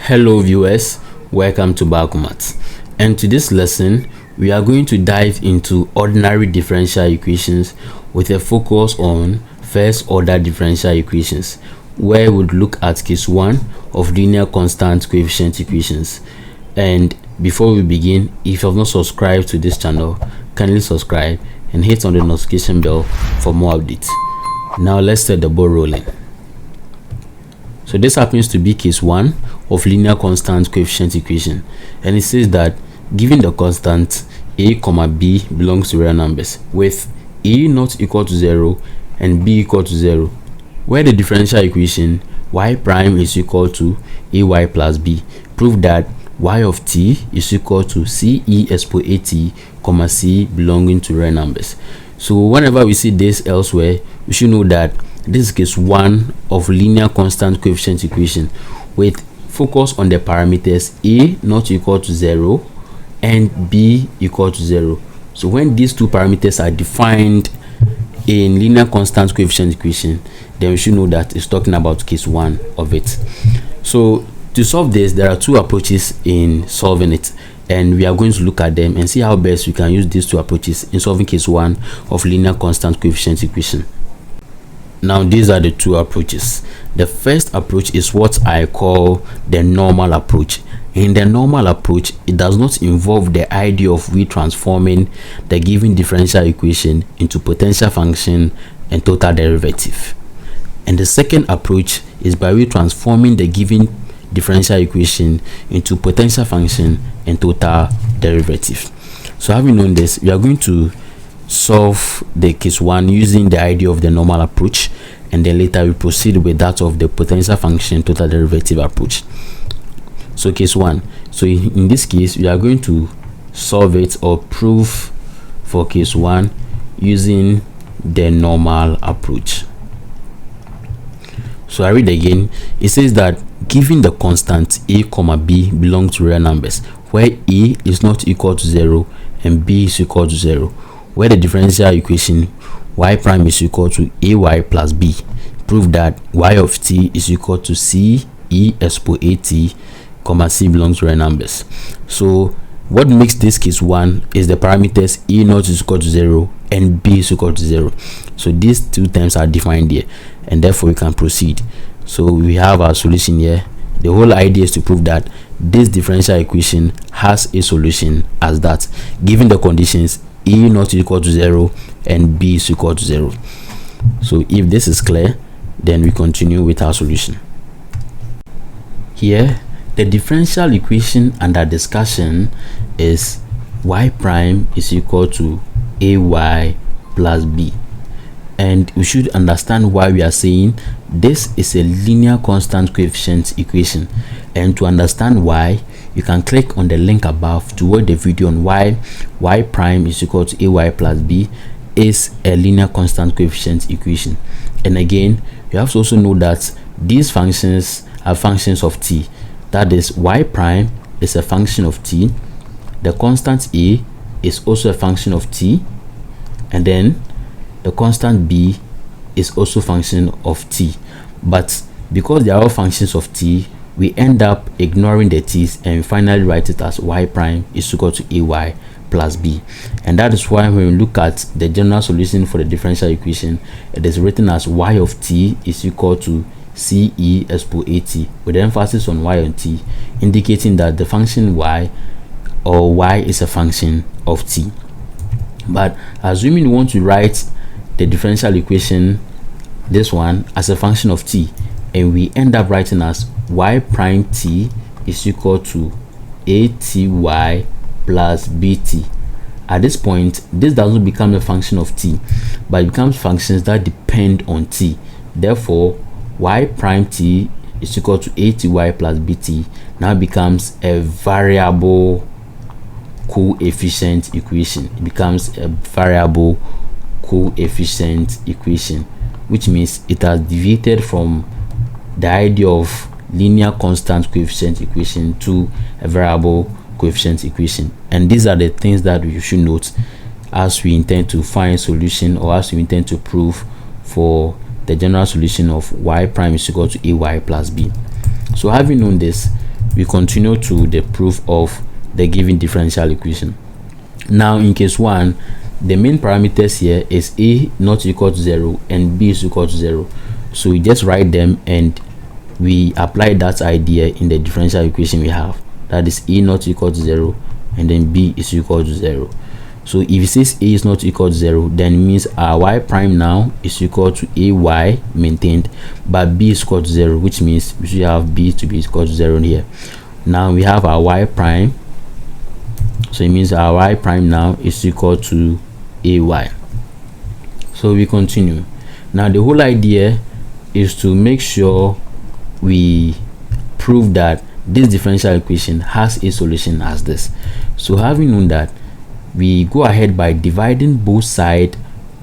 Hello viewers, welcome to 𝒂𝒚+, and to this lesson we are going to dive into ordinary differential equations with a focus on first order differential equations, where we would look at case 1 of linear constant coefficient equations. And before we begin, if you have not subscribed to this channel, kindly subscribe and hit on the notification bell for more updates. Now let's set the ball rolling. So this happens to be case 1 of linear constant coefficient equation, and it says that given the constant a comma b belongs to real numbers with a not equal to 0 and b equal to 0, where the differential equation y prime is equal to ay plus b, prove that y of t is equal to 𝒂𝒚+𝒃 comma c belonging to real numbers. So whenever we see this elsewhere, we should know that this is case 1 of linear constant coefficient equation with focus on the parameters a not equal to 0 and b equal to 0. So when these two parameters are defined in linear constant coefficient equation, then we should know that it's talking about case 1 of it. So to solve this, there are two approaches in solving it, and we are going to look at them and see how best we can use these two approaches in solving case 1 of linear constant coefficient equation. Now these are the two approaches. The first approach is what I call the normal approach. In the normal approach, it does not involve the idea of retransforming the given differential equation into potential function and total derivative. And the second approach is by retransforming the given differential equation into potential function and total derivative. So having known this, we are going to solve the case 1 using the idea of the normal approach, and then later we proceed with that of the potential function total derivative approach. So case 1, so in this case we are going to solve it or prove for case 1 using the normal approach. So I read again. It says that given the constant a comma b belong to real numbers where a is not equal to 0 and b is equal to 0, where the differential equation y prime is equal to ay plus b, prove that y of t is equal to 𝒂𝒚+𝒃 comma c belongs to real numbers. So what makes this case 1 is the parameters a not is equal to 0 and b is equal to 0. So these two terms are defined here, and therefore we can proceed. So we have our solution here. The whole idea is to prove that this differential equation has a solution as that given the conditions a not equal to 0 and b is equal to 0. So if this is clear, then we continue with our solution. Here the differential equation under discussion is y prime is equal to ay plus b, and we should understand why we are saying this is a linear constant coefficient equation. And to understand why, you can click on the link above to watch the video on why y prime is equal to ay plus b is a linear constant coefficient equation. And again, you have to also know that these functions are functions of t. That is, y prime is a function of t, the constant a is also a function of t, and then the constant b is also a function of t. But because they are all functions of t, we end up ignoring the t's and finally write it as y prime is equal to ay plus b. And that is why when we look at the general solution for the differential equation, it is written as y of t is equal to 𝒂𝒚+𝒃 with emphasis on y and t, indicating that the function y or y is a function of t. But assuming we want to write the differential equation, this one, as a function of t, and we end up writing as y prime t is equal to aty plus bt. At this point, this doesn't become a function of t, but it becomes functions that depend on t. Therefore, y prime t is equal to aty plus bt now becomes a variable coefficient equation. It becomes a variable coefficient equation, which means it has deviated from the idea of linear constant coefficient equation to a variable coefficient equation. And these are the things that you should note as we intend to find solution, or as we intend to prove for the general solution of y prime is equal to ay plus b. So having known this, we continue to the proof of the given differential equation. Now in case 1, the main parameters here is a not equal to 0 and b is equal to 0. So we just write them and we apply that idea in the differential equation we have. That is a not equal to 0 and then b is equal to 0. So if it says a is not equal to 0, then it means our y prime now is equal to ay maintained, but b is equal to 0, which means we should have b to be equal to 0 here. Now we have our y prime, so it means our y prime now is equal to ay. So we continue. Now the whole idea is to make sure we prove that this differential equation has a solution as this. So having known that, we go ahead by dividing both sides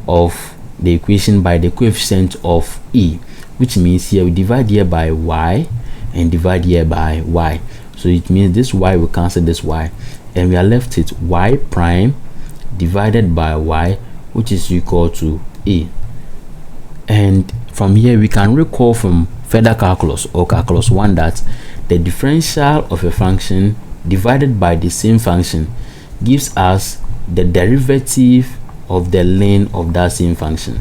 of the equation by the coefficient of e, which means here we divide here by y and divide here by y. So it means this y will cancel this y and we are left with y prime divided by y, which is equal to a. And from here we can recall from further calculus or calculus 1 that the differential of a function divided by the same function gives us the derivative of the lane of that same function.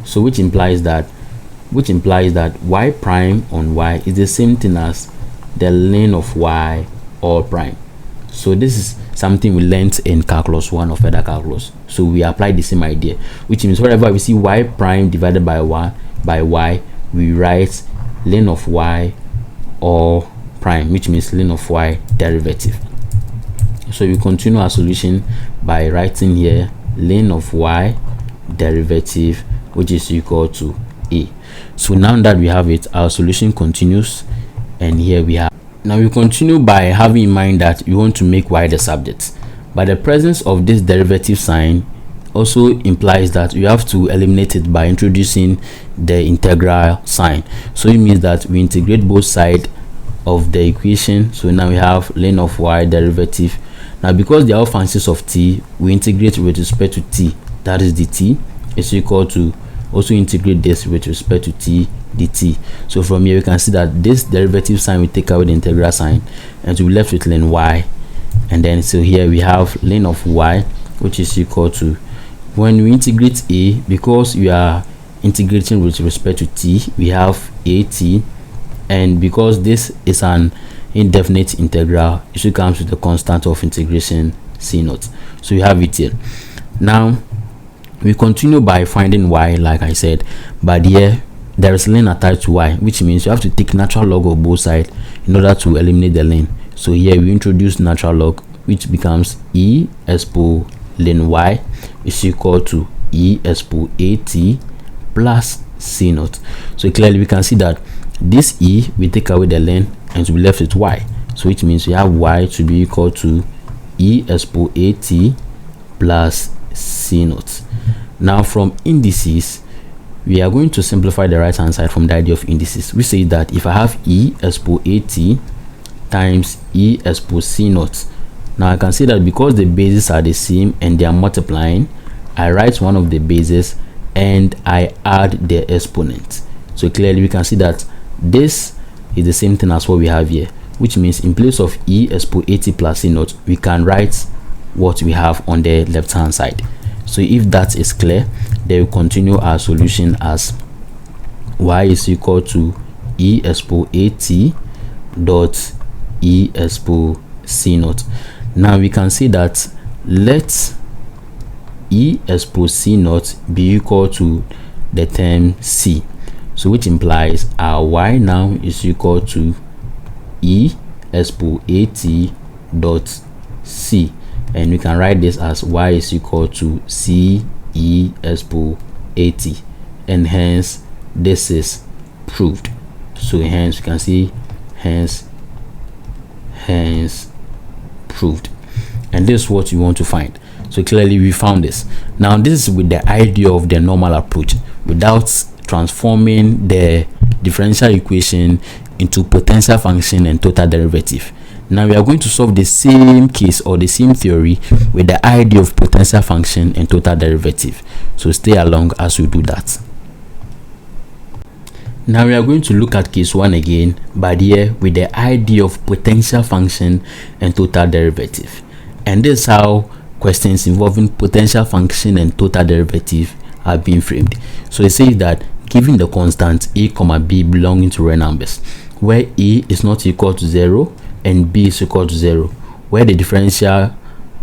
So which implies that y prime on y is the same thing as the lane of y all prime. So this is something we learned in calculus 1 of further calculus. So we apply the same idea, which means wherever we see y prime divided by y, we write lane of y all prime, which means lane of y derivative. So we continue our solution by writing here lane of y derivative, which is equal to a. So now that we have it, our solution continues, and here we have. Now we continue by having in mind that we want to make y the subject, but the presence of this derivative sign also implies that we have to eliminate it by introducing the integral sign. So it means that we integrate both sides of the equation. So now we have lane of y derivative. Now because they are all functions of t, we integrate with respect to t, that is dt is equal to also integrate this with respect to t dt. So from here we can see that this derivative sign will take away the integral sign and we'll be left with lane y, and then so here we have lane of y, which is equal to, when we integrate a, because we are integrating with respect to t, we have at, and because this is an indefinite integral, it should come with the constant of integration c naught. So we have it here. Now we continue by finding y, like I said, but here there is lane attached to y, which means you have to take natural log of both sides in order to eliminate the lane. So here we introduce natural log, which becomes e expo lane y is equal to e expo at plus c naught. So clearly we can see that this e will take away the lane and to be left with y, so which means we have y to be equal to e expo at plus c naught. Now from indices, we are going to simplify the right hand side from the idea of indices. We say that if I have e expo at times e expo c naught, now I can see that because the bases are the same and they are multiplying, I write one of the bases and I add the exponent. So clearly we can see that this is the same thing as what we have here, which means in place of e expo at plus c naught, we can write what we have on the left hand side. So if that is clear, then we continue our solution as y is equal to e expo at dot e expo c naught. Now we can see that let e expo c naught be equal to the term c, so which implies our y now is equal to e expo at dot c, and we can write this as y is equal to c e expo at, and hence this is proved. So hence we can see hence proved, and this is what you want to find. So clearly we found this. Now this is with the idea of the normal approach without transforming the differential equation into potential function and total derivative. Now we are going to solve the same case or the same theory with the idea of potential function and total derivative. So stay along as we do that. Now we are going to look at case 1 again, but here with the idea of potential function and total derivative. And this is how questions involving potential function and total derivative are being framed. So it says that given the constant a comma b belonging to real numbers, where a is not equal to 0 and b is equal to 0, where the differential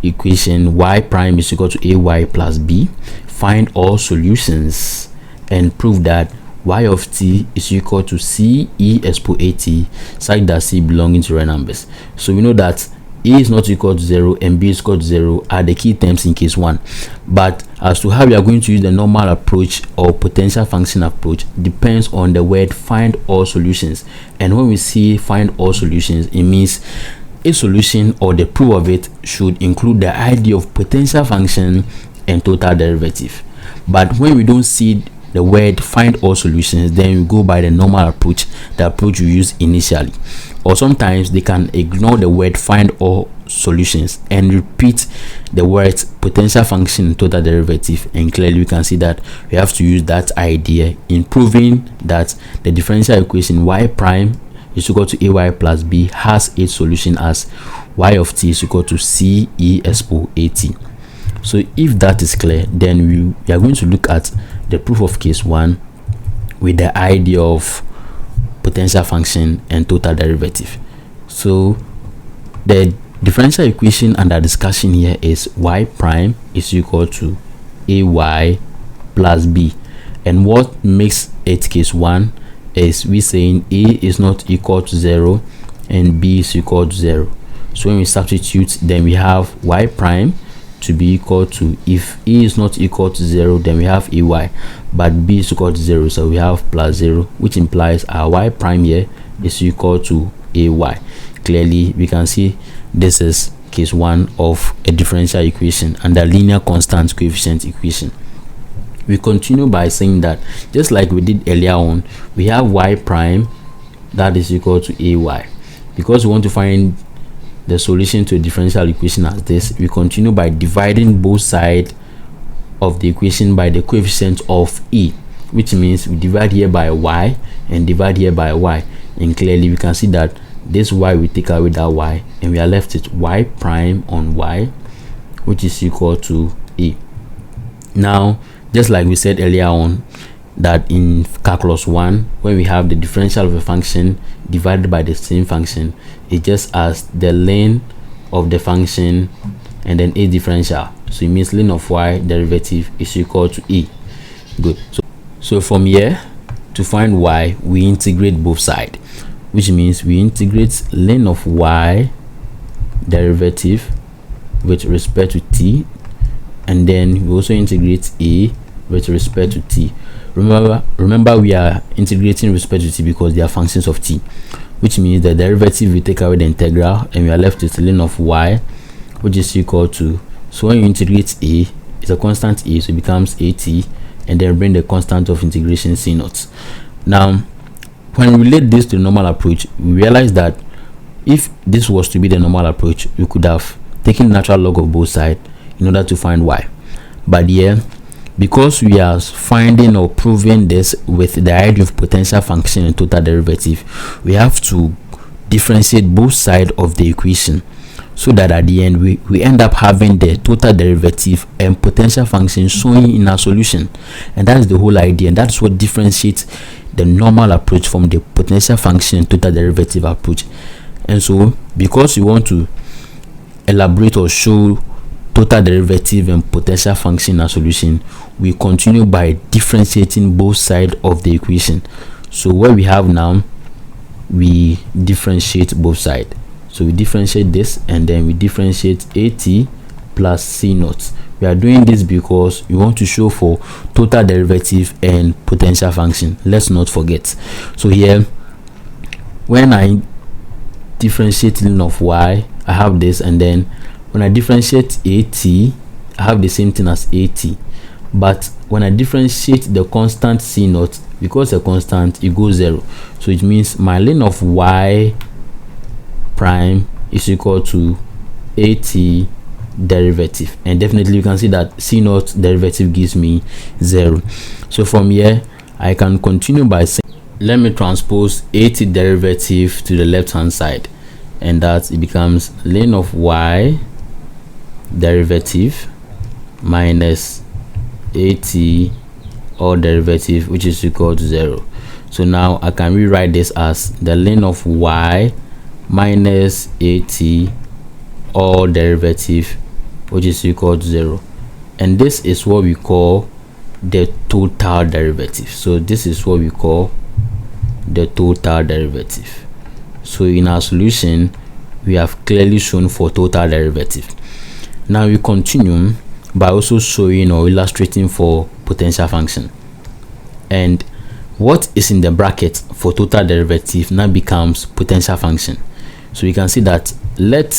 equation y prime is equal to ay plus b, find all solutions and prove that y of t is equal to c e expo at such that c belonging to real numbers. So we know that a is not equal to 0 and b is equal to 0 are the key terms in case 1, but as to how we are going to use the normal approach or potential function approach depends on the word find all solutions. And when we see find all solutions, it means a solution or the proof of it should include the idea of potential function and total derivative. But when we don't see the word find all solutions, then we go by the normal approach, the approach you use initially. Or sometimes they can ignore the word find all solutions and repeat the words potential function and total derivative, and clearly we can see that we have to use that idea in proving that the differential equation y prime is equal to ay plus b has its solution as y of t is equal to c e expo at. So if that is clear, then we are going to look at the proof of case 1 with the idea of potential function and total derivative. So the differential equation under discussion here is y prime is equal to ay plus b, and what makes it case 1 is we saying a is not equal to 0 and b is equal to 0. So when we substitute, then we have y prime to be equal to, if a is not equal to 0, then we have ay, but b is equal to 0, so we have plus 0, which implies our y prime here is equal to ay. Clearly we can see this is case 1 of a differential equation under linear constant coefficient equation. We continue by saying that just like we did earlier on, we have y prime that is equal to ay. Because we want to find the solution to a differential equation as this, we continue by dividing both sides of the equation by the coefficient of e, which means we divide here by y and divide here by y, and clearly we can see that this y we take away that y and we are left with y prime on y, which is equal to e. Now just like we said earlier on, that in calculus 1, when we have the differential of a function divided by the same function, it just as the ln of the function and then a differential, so it means ln of y derivative is equal to e. Good. So from here to find y, we integrate both sides, which means we integrate ln of y derivative with respect to t, and then we also integrate a with respect to t. Remember we are integrating with respect to t because they are functions of t, which means the derivative we take away the integral and we are left with ln of y, which is equal to, so when you integrate a, it's a constant a, so it becomes at, and then bring the constant of integration c naught. Now when we relate this to the normal approach, we realize that if this was to be the normal approach, we could have taken natural log of both sides in order to find y. But here, because we are finding or proving this with the idea of potential function and total derivative, we have to differentiate both sides of the equation so that at the end we end up having the total derivative and potential function showing in our solution. And that is the whole idea, and that's what differentiates the normal approach from the potential function and total derivative approach. And so because we want to elaborate or show total derivative and potential function in our solution, we continue by differentiating both sides of the equation. So what we have now, we differentiate both sides. So we differentiate this and then we differentiate at plus c naught. We are doing this because we want to show for total derivative and potential function. Let's not forget. So here, when I differentiate ln of y, I have this, and then when I differentiate at, I have the same thing as at. But when I differentiate the constant c naught, because a constant, it goes 0, so it means my ln of y prime is equal to at derivative, and definitely you can see that c naught derivative gives me 0. So from here I can continue by saying, let me transpose 80 derivative to the left hand side, and that it becomes ln of y derivative minus 80 all derivative, which is equal to 0. So now I can rewrite this as the ln of y minus 80 all derivative, which is equal to 0. And this is what we call the total derivative. So this is what we call the total derivative. So in our solution, we have clearly shown for total derivative. Now we continue by also showing or illustrating for potential function. And what is in the bracket for total derivative now becomes potential function. So you can see that let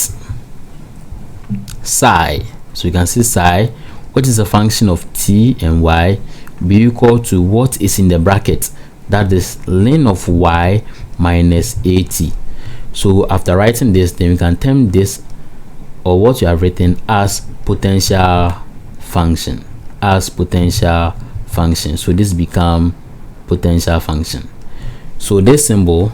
psi, so you can see psi, what is a function of t and y, be equal to what is in the bracket, that is ln of y minus 80. So after writing this, then we can term this, or what you have written, as potential function, as potential function. So this become potential function. So this symbol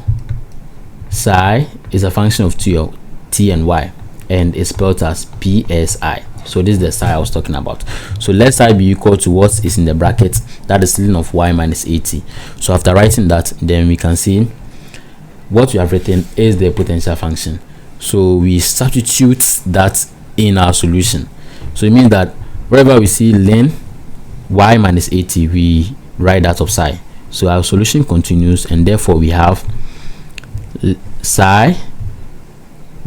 psi is a function of t and y, and it's spelled as psi. So this is the psi I was talking about. So let psi be equal to what is in the bracket, that is ln of y minus 80. So after writing that, then we can see what we have written is the potential function. So we substitute that in our solution. So it means that wherever we see ln y minus 80, we write that of psi. So our solution continues, and therefore we have psi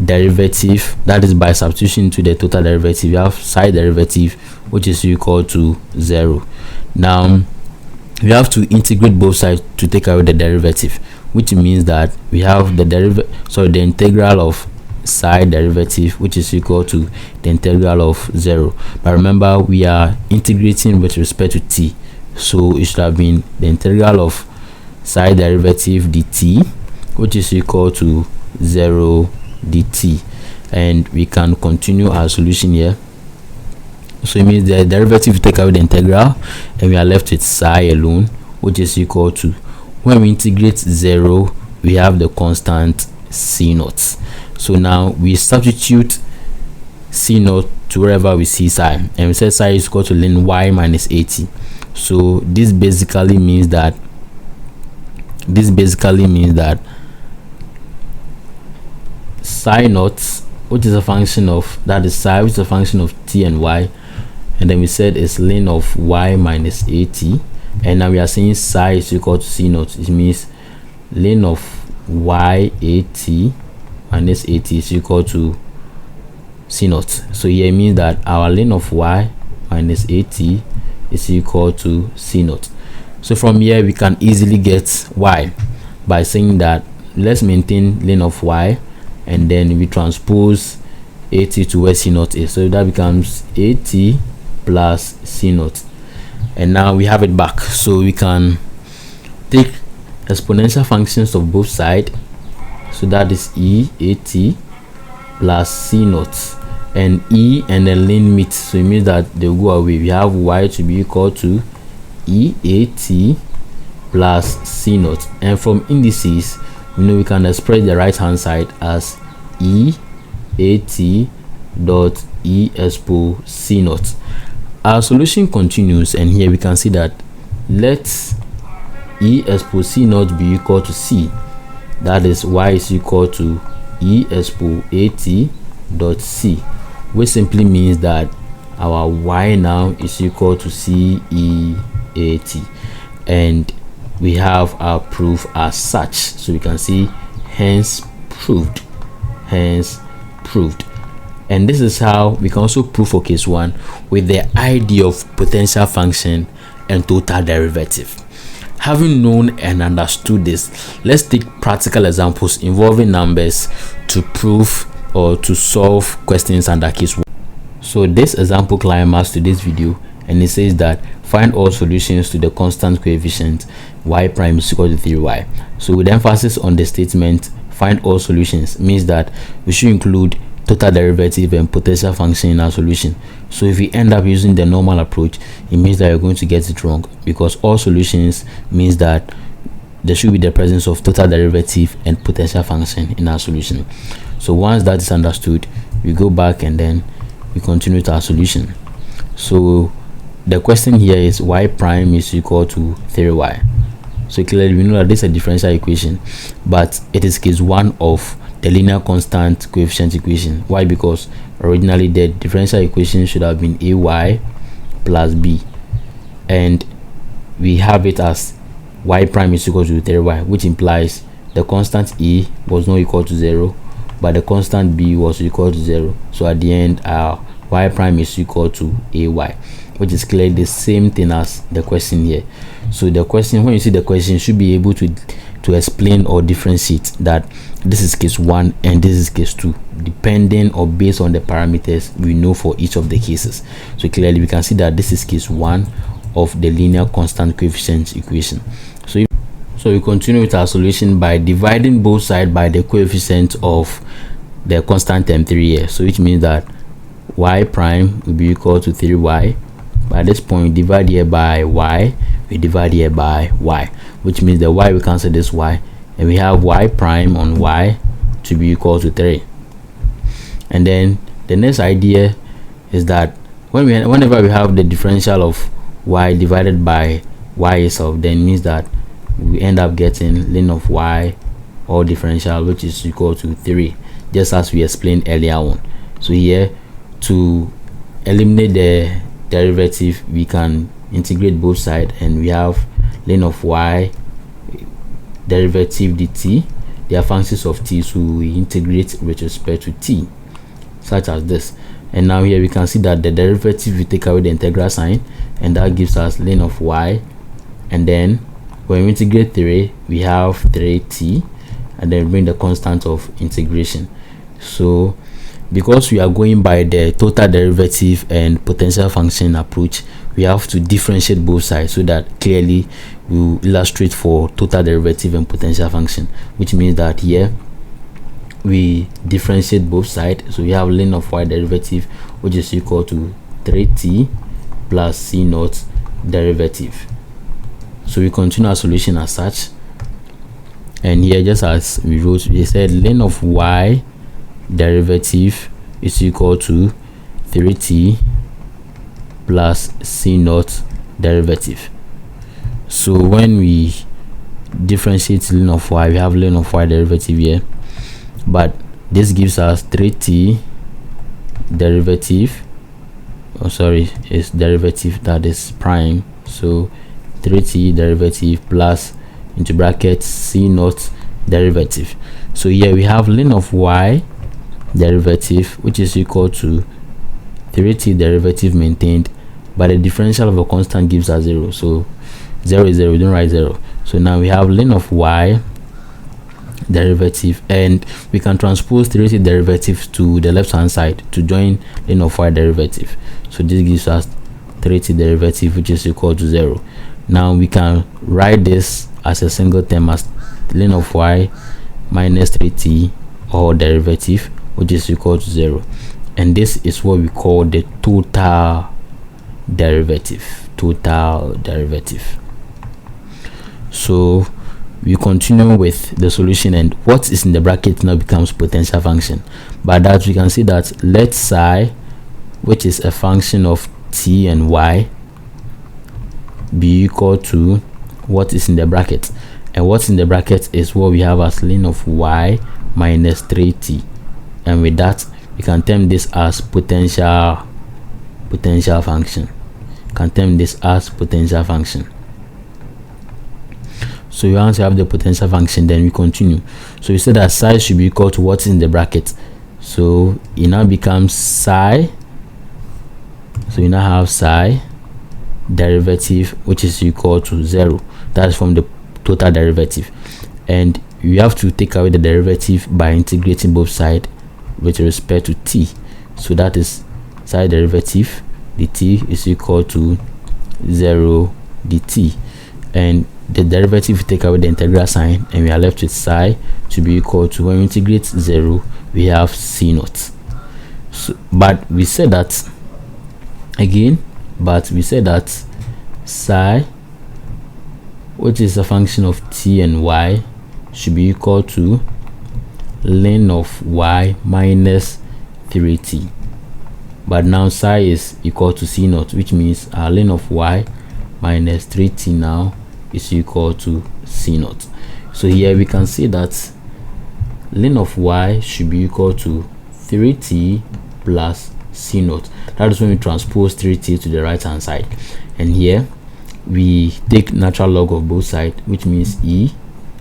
derivative, that is by substitution to the total derivative, we have psi derivative, which is equal to 0. Now we have to integrate both sides to take away the derivative, which means that we have the the integral of psi derivative, which is equal to the integral of 0. But remember, we are integrating with respect to t, so it should have been the integral of psi derivative dt, which is equal to 0 dt. And we can continue our solution here. So it means the derivative take away the integral, and we are left with psi alone, which is equal to, when we integrate 0, we have the constant c naught. So now we substitute c naught to wherever we see psi, and we say psi is equal to ln y minus 80. So this basically means that psi naught, which is a function of, that is psi, which is a function of t and y, and then we said it's ln of y minus 80, and now we are saying psi is equal to c naught. It means ln of y 80 minus 80 is equal to c naught. So here it means that our ln of y minus 80 is equal to c naught. So from here we can easily get y by saying that let's maintain ln of y, and then we transpose 80 to where c naught is. So that becomes 80 plus c naught, and now we have it back. So we can take exponential functions of both sides, so that is e 80 plus c naught, and e and the ln meet, so it means that they'll go away. We have y to be equal to e 80 plus c naught, and from indices, you know, we can express the right hand side as e 80 dot e expo c naught. Our solution continues, and here we can see that let e expo c naught be equal to c, that is y is equal to e expo 80 dot c, which simply means that our y now is equal to c e 80, and we have our proof as such. So we can see hence proved, hence proved. And this is how we can also prove for case 1 with the idea of potential function and total derivative. Having known and understood this, let's take practical examples involving numbers to prove or to solve questions under case 1. So this example climax to this video, and it says that find all solutions to the constant coefficient y prime is equal to 3y. So with emphasis on the statement find all solutions means that we should include total derivative and potential function in our solution. So if we end up using the normal approach, it means that you're going to get it wrong, because all solutions means that there should be the presence of total derivative and potential function in our solution. So once that is understood, we go back and then we continue with our solution. So the question here is y prime is equal to 3y. So clearly we know that this is a differential equation, but it is case 1 of the linear constant coefficient equation. Why? Because originally the differential equation should have been ay plus b, and we have it as y prime is equal to 3y, which implies the constant a was not equal to 0, but the constant b was equal to 0. So at the end, our y prime is equal to ay, which is clearly the same thing as the question here. So the question, when you see the question, you should be able to explain or differentiate that this is case 1 and this is case 2, depending or based on the parameters we know for each of the cases. So clearly we can see that this is case 1 of the linear constant coefficient equation. So we continue with our solution by dividing both sides by the coefficient of the constant term 3 here. So which means that y prime will be equal to 3y. By this point, we divide here by y, we divide here by y, which means the y, we cancel this y, and we have y prime on y to be equal to 3. And then the next idea is that whenever we have the differential of y divided by y itself, then means that we end up getting ln of y or differential, which is equal to 3, just as we explained earlier on. So here, to eliminate the derivative, we can integrate both sides, and we have ln of y derivative dt. They are functions of t, so we integrate with respect to t, such as this. And now here we can see that the derivative, we take away the integral sign, and that gives us ln of y. And then when we integrate 3, we have 3t, and then bring the constant of integration. So because we are going by the total derivative and potential function approach, we have to differentiate both sides so that clearly we will illustrate for total derivative and potential function, which means that here we differentiate both sides. So we have ln of y derivative, which is equal to 3t plus c naught derivative. So we continue our solution as such, and here, just as we wrote, we said ln of y derivative is equal to 3t plus c naught derivative. So when we differentiate ln of y, we have ln of y derivative here, but this gives us 3t derivative, is derivative, that is prime. So 3t derivative plus into brackets c naught derivative. So here we have ln of y derivative, which is equal to 3t derivative maintained, but the differential of a constant gives us 0. So 0 is 0, we don't write 0. So now we have ln of y derivative, and we can transpose 3t derivative to the left hand side to join ln of y derivative. So this gives us 3t derivative, which is equal to 0. Now we can write this as a single term as ln of y minus 3t or derivative, which is equal to 0, and this is what we call the total derivative. So we continue with the solution, and what is in the bracket now becomes potential function. By that, we can see that let psi, which is a function of t and y, be equal to what is in the bracket, and what's in the bracket is what we have as ln of y minus 3t, and with that we can term this as potential function. So we want to have the potential function, then we continue. So we said that psi should be equal to what's in the bracket, so it now becomes psi. So we now have psi derivative, which is equal to 0. That is from the total derivative, and you have to take away the derivative by integrating both sides with respect to t. So that is psi derivative dt is equal to 0 dt, and the derivative, take away the integral sign, and we are left with psi to be equal to, when we integrate 0, we have c naught. So, but we said that psi which is a function of t and y, should be equal to ln of y minus 3t. But now psi is equal to c naught, which means our ln of y minus 3t now is equal to c naught. So here we can see that ln of y should be equal to 3t plus c naught. That is when we transpose 3t to the right hand side, and here we take natural log of both sides, which means e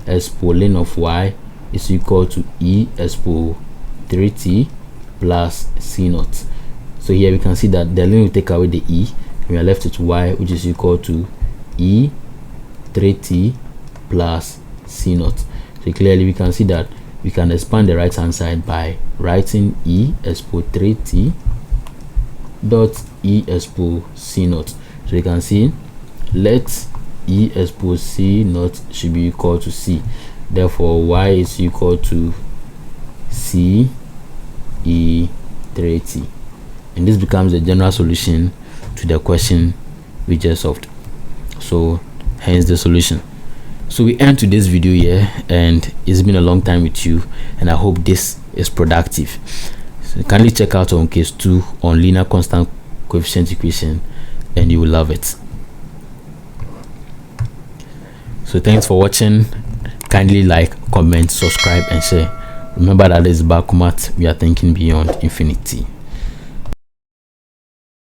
expo ln of y is equal to e expo 3t plus c naught. So here we can see that the ln will take away the e, and we are left with y, which is equal to e 3t plus c naught. So clearly we can see that we can expand the right hand side by writing e expo 3t dot e expo c naught. So you can see let e expo c naught should be equal to c, therefore y is equal to c e 3t, and this becomes the general solution to the question we just solved. So hence the solution. So we end today's video here, and it's been a long time with you, and I hope this is productive. So kindly check out on case 2 on linear constant coefficient equation, and you will love it. So thanks for watching. Kindly like, comment, subscribe and share. Remember that is 𝒂𝒚+𝒃. We are thinking beyond infinity.